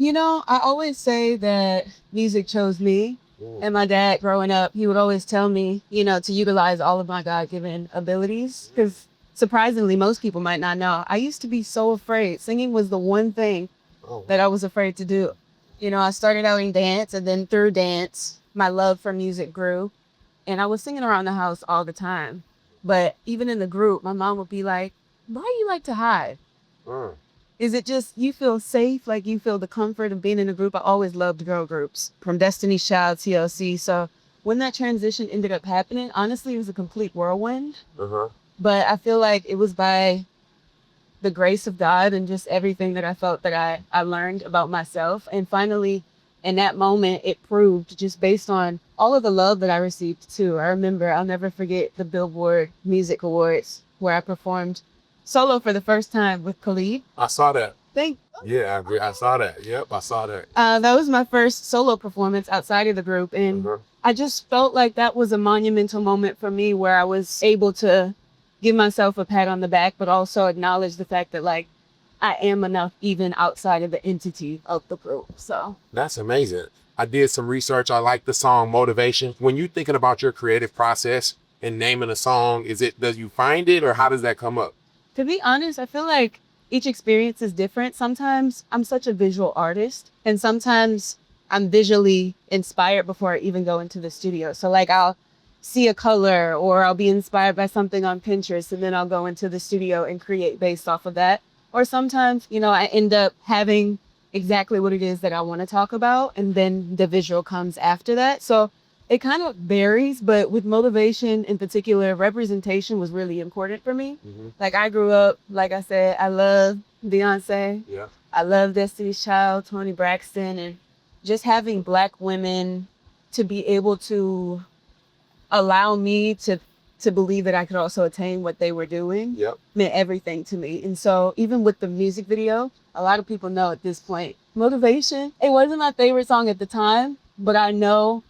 I always say that music chose me. Mm. And my dad, growing up, he would always tell me, to utilize all of my God given abilities. Because surprisingly, most people might not know. I used to be so afraid. Singing was the one thing Oh, that I was afraid to do. I started out in dance, and then through dance, my love for music grew. And I was singing around the house all the time. But even in the group, my mom would be like, why do you like to hide? mm. Is it just you feel safe, like you feel the comfort of being in a group? I always loved girl groups, from Destiny's Child, TLC. So when that transition ended up happening, honestly, it was a complete whirlwind. Uh-huh. But I feel like it was by the grace of God and just everything that I felt that I learned about myself. And finally, in that moment, it proved, just based on all of the love that I received too. I remember, I'll never forget the Billboard Music Awards where I performed solo for the first time with Khalid. I saw that. Thank Yeah, I agree. I saw that. Yep, I saw that. That was my first solo performance outside of the group. And Uh-huh. I just felt like that was a monumental moment for me where I was able to give myself a pat on the back, but also acknowledge the fact that, like, I am enough even outside of the entity of the group. So That's amazing. I did some research. I like the song Motivation. When you're thinking about your creative process and naming a song, does you find it or how does that come up? to be honest, I feel like each experience is different. Sometimes I'm such a visual artist, and sometimes I'm visually inspired before I even go into the studio. So, like, I'll see a color or I'll be inspired by something on Pinterest, and then I'll go into the studio and create based off of that. Or sometimes, I end up having exactly what it is that I want to talk about, and then the visual comes after that. So it kind of varies, but with Motivation in particular, representation was really important for me. Mm-hmm. Like, I grew up, like I said, I love Beyonce. Yeah. I love Destiny's Child, Toni Braxton, and just having Black women to be able to allow me to believe that I could also attain what they were doing Yep. meant everything to me. And so even with the music video, a lot of people know at this point, Motivation, it wasn't my favorite song at the time, but I know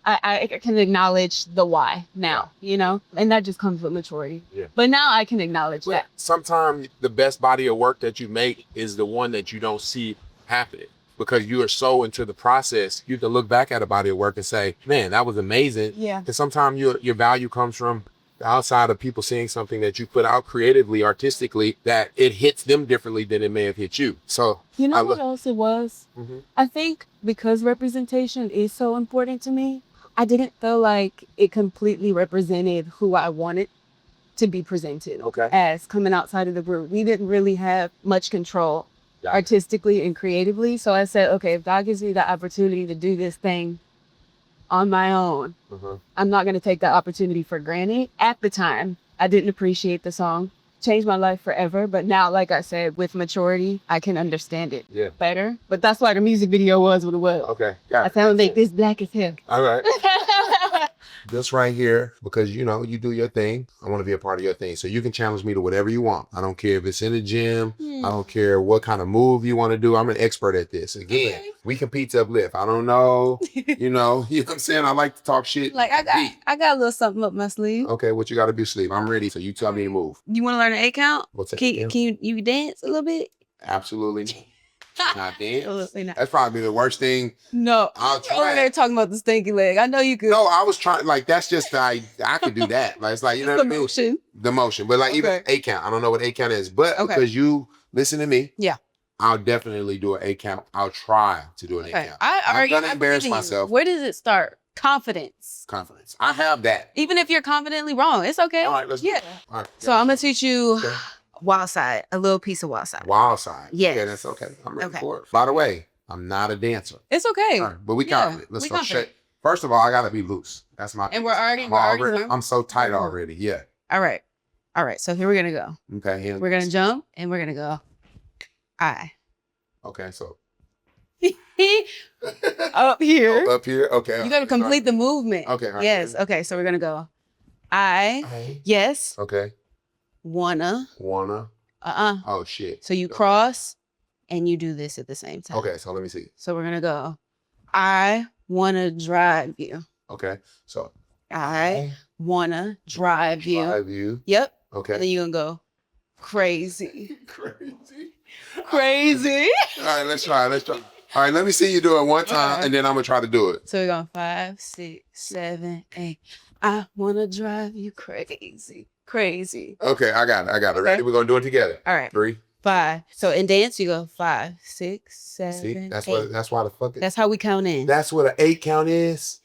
I can acknowledge the why now, and that just comes with maturity. Yeah. But now I can acknowledge that. Sometimes the best body of work that you make is the one that you don't see happening because you are so into the process. You can look back at a body of work and say, man, that was amazing. Yeah. Because sometimes your value comes from the outside of people seeing something that you put out creatively, artistically, that it hits them differently than it may have hit you. So You know what else it was? Mm-hmm. I think because representation is so important to me, I didn't feel like it completely represented who I wanted to be presented Okay. as coming outside of the group. We didn't really have much control Got it. artistically and creatively. So I said, okay, if God gives me the opportunity to do this thing on my own, Uh-huh. I'm not going to take that opportunity for granted. At the time, I didn't appreciate the song. Changed my life forever. But now, like I said, with maturity, I can understand it better. But that's why the music video was what it was. Okay. I sound like this Black as hell. All right. This right here, because you do your thing. I want to be a part of your thing. So you can challenge me to whatever you want. I don't care if it's in the gym. I don't care what kind of move you want to do. I'm an expert at this. Again, we compete to uplift. I don't know. You know what I'm saying? I like to talk shit. Like, I got a little something up my sleeve. Okay, what you got to do, sleep? I'm ready. So you tell me to move. You want to learn an 8 count? What's that? Can you dance a little bit? Absolutely not dance. Absolutely not. That's probably the worst thing. No. I'll You're over there talking about the stinky leg. I know you could. No, I was trying, like, that's just, I could do that. Like, it's like, you know what I mean? Motion. The motion. But like, even 8 count, I don't know what 8 count is. But because you listen to me, Yeah. I'll definitely do an 8 count. I'll try to do an 8 count. I'm gonna embarrass myself. Where does it start? Confidence. Confidence. I have that. Even if you're confidently wrong, it's okay. All right, let's do it. All right. So I'm gonna teach you Wild Side, a little piece of Wild Side. Wild Side. Yes. Yeah, that's okay. I'm ready for it. By the way, I'm not a dancer. It's okay. All right, but we confident. Let's we start. confident. First of all, I gotta be loose. That's my. And we're already. I'm so tight already. Yeah. All right. So here we're gonna go. Okay. We're gonna jump and we're gonna go. I. Okay. So. Up here. Up here. Okay. You gotta complete the movement. Okay. All right. Yes. Okay. So we're gonna go. I. Yes. Okay. Wanna. Oh shit. So you cross and you do this at the same time. Okay. So let me see. So we're gonna go. I wanna drive you. Okay. So I wanna drive you. Drive you. Yep. Okay. And then you're gonna go crazy. Crazy. Crazy. All right. Let's try. All right, let me see you do it one time, Okay. and then I'm gonna try to do it. So we're going 5, 6, 7, 8. I wanna drive you crazy. Crazy. Okay, I got it. Okay. Ready? We're gonna do it together. All right. 3. 5. So in dance you go 5, 6, 7, See, that's 8. why the fuck it. That's how we count in. That's what an 8 count is.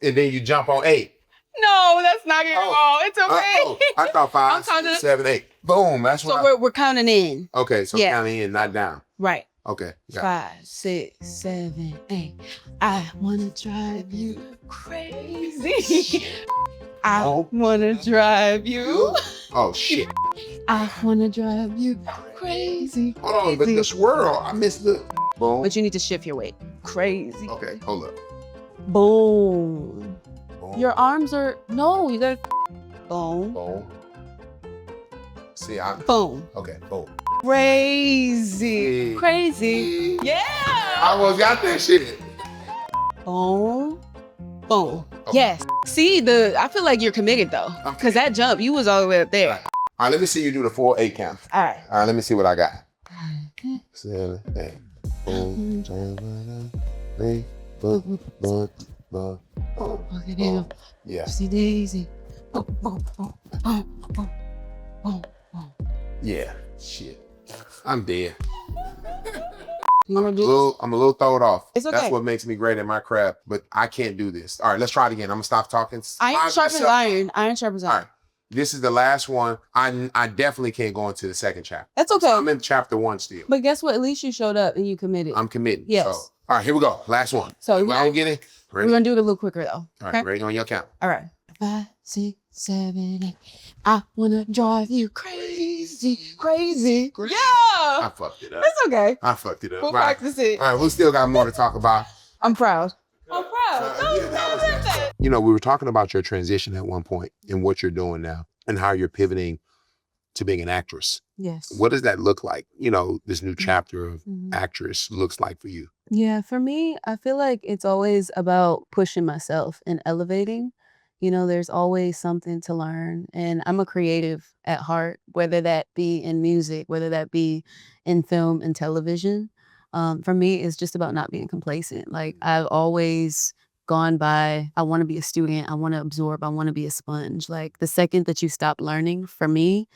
And then you jump on 8. No, that's not it at all. It's okay. I thought 5, I'm counting- 6, 7, 8. Boom. That's what. So we're counting in. Okay, so Yeah. counting in, not down. Right. Okay. Got 5, 6, 7, 8. I wanna drive you crazy. I wanna drive you. it. Oh shit. I wanna drive you crazy. Hold on, but the swirl, I missed the. Boom. But you need to shift your weight. Crazy. Okay, hold up. Boom. Boom. Your arms are you gotta boom. Boom. See, I. Boom. Okay, boom. Crazy. Yeah. Crazy. I Yeah. almost got that shit. Boom. Boom. Okay. Yes. See, I feel like you're committed though. Okay. Because that jump, you was all the way up there. Right. All right, let me see you do the full 8 count. All right. All right, let me see what I got. 7, 8. Boom. 7, 8. Boom. Boom. Boom. Look at him. Yeah. See Daisy. Boom, boom, boom, boom, boom, boom, boom. Yeah. Shit. I'm dead. You wanna do I'm a little thrown off. It's okay. That's what makes me great at my craft, but I can't do this. All right, let's try it again. I'm gonna stop talking. Iron sharpens iron. Iron sharpens All iron. right. This is the last one. I definitely can't go into the second chapter. That's okay. I'm in chapter 1 still. But guess what? At least you showed up and you committed. I'm committed. Yes. So, all right, here we go. Last one. So I don't get it. we're Ready? gonna do it a little quicker though. All right, Okay. ready on your count. All right. 5, 6, 7, 8. I wanna drive you crazy, crazy. Yeah. I fucked it up. It's okay. I fucked it up. We'll Right. practice it. All right, we still got more to talk about. I'm proud. I'm proud. Yeah, that was excellent. You know, we were talking about your transition at one point and what you're doing now and how you're pivoting to being an actress. Yes. What does that look like? You know, this new chapter of Mhm. actress looks like for you. Yeah, for me, I feel like it's always about pushing myself and elevating. You know, there's always something to learn. And I'm a creative at heart, whether that be in music, whether that be in film and television. For me, it's just about not being complacent. Like I've always gone by, I want to be a student, I want to absorb, I want to be a sponge. Like the second that you stop learning, for me,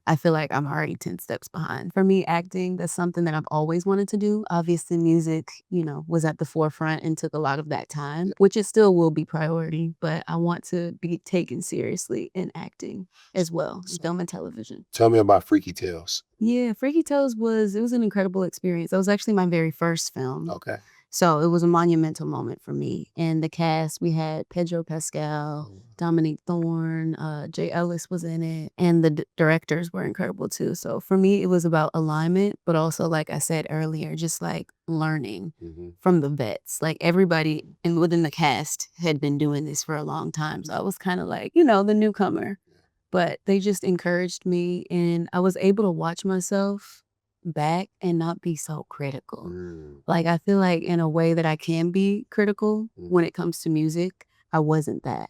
I feel like I'm already 10 steps behind. For me, acting, that's something that I've always wanted to do. Obviously, music, you know, was at the forefront and took a lot of that time, which it still will be priority, but I want to be taken seriously in acting as well, in film and television. Tell me about Freaky Tales. Yeah, Freaky Tales was an incredible experience. That was actually my very first film. Okay. So it was a monumental moment for me. And the cast, we had Pedro Pascal, Dominique Thorne, Jay Ellis was in it, and the directors were incredible too. So for me, it was about alignment, but also, like I said earlier, just like learning from the vets. Like everybody within the cast had been doing this for a long time. So I was kind of like, you know, the newcomer. But they just encouraged me, and I was able to watch myself back and not be so critical. Like I feel like in a way that I can be critical when it comes to music, I wasn't that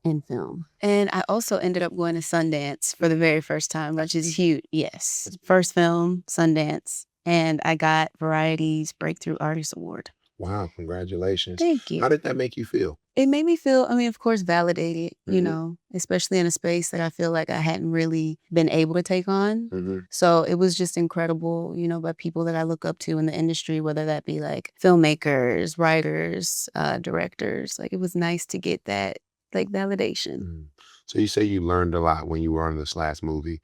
in film. And I also ended up going to Sundance for the very first time, which is huge. Yes. First film, Sundance. And I got Variety's Breakthrough Artist Award. Wow, congratulations. Thank you. How did that make you feel? It made me feel, I mean, of course, validated, you know, especially in a space that I feel like I hadn't really been able to take on. So it was just incredible, you know, by people that I look up to in the industry, whether that be like filmmakers, writers, directors. Like it was nice to get that like validation. So you say you learned a lot when you were on this last movie.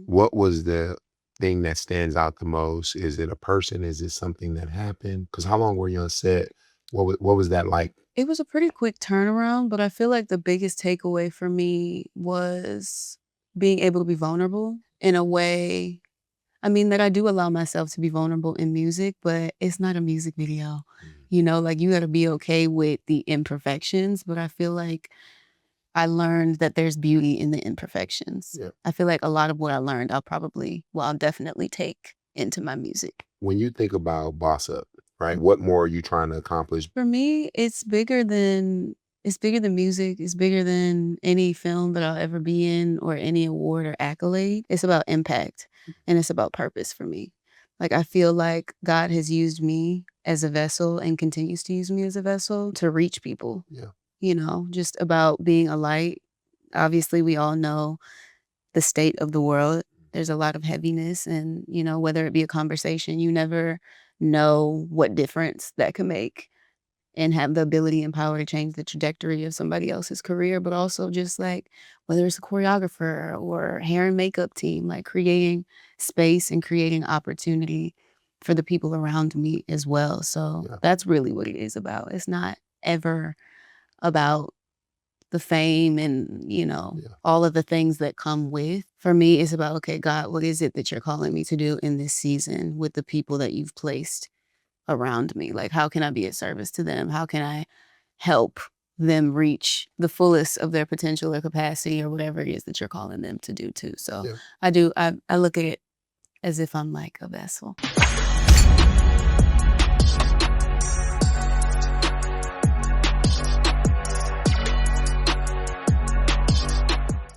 What was the thing that stands out the most? Is it a person? Is it something that happened? Because how long were you on set? What was that like? It was a pretty quick turnaround, but I feel like the biggest takeaway for me was being able to be vulnerable in a way. I mean, that I do allow myself to be vulnerable in music, but it's not a music video. You know, like you got to be okay with the imperfections, but I feel like I learned that there's beauty in the imperfections. Yeah. I feel like a lot of what I learned, I'll definitely take into my music. When you think about Boss Up, right? What more are you trying to accomplish? For me, it's bigger than music. It's bigger than any film that I'll ever be in or any award or accolade. It's about impact and it's about purpose for me. Like, I feel like God has used me as a vessel and continues to use me as a vessel to reach people. Yeah. You know, just about being a light. Obviously, we all know the state of the world. There's a lot of heaviness, and, you know, whether it be a conversation, you never know what difference that can make and have the ability and power to change the trajectory of somebody else's career, but also just like whether it's a choreographer or hair and makeup team, like creating space and creating opportunity for the people around me as well. So Yeah. that's really what it is about. It's not ever about the fame and, you know, Yeah. all of the things that come with. For me, it's about, okay, God, what is it that you're calling me to do in this season with the people that you've placed around me? Like, how can I be of service to them? How can I help them reach the fullest of their potential or capacity or whatever it is that you're calling them to do too? So Yeah. I look at it as if I'm like a vessel.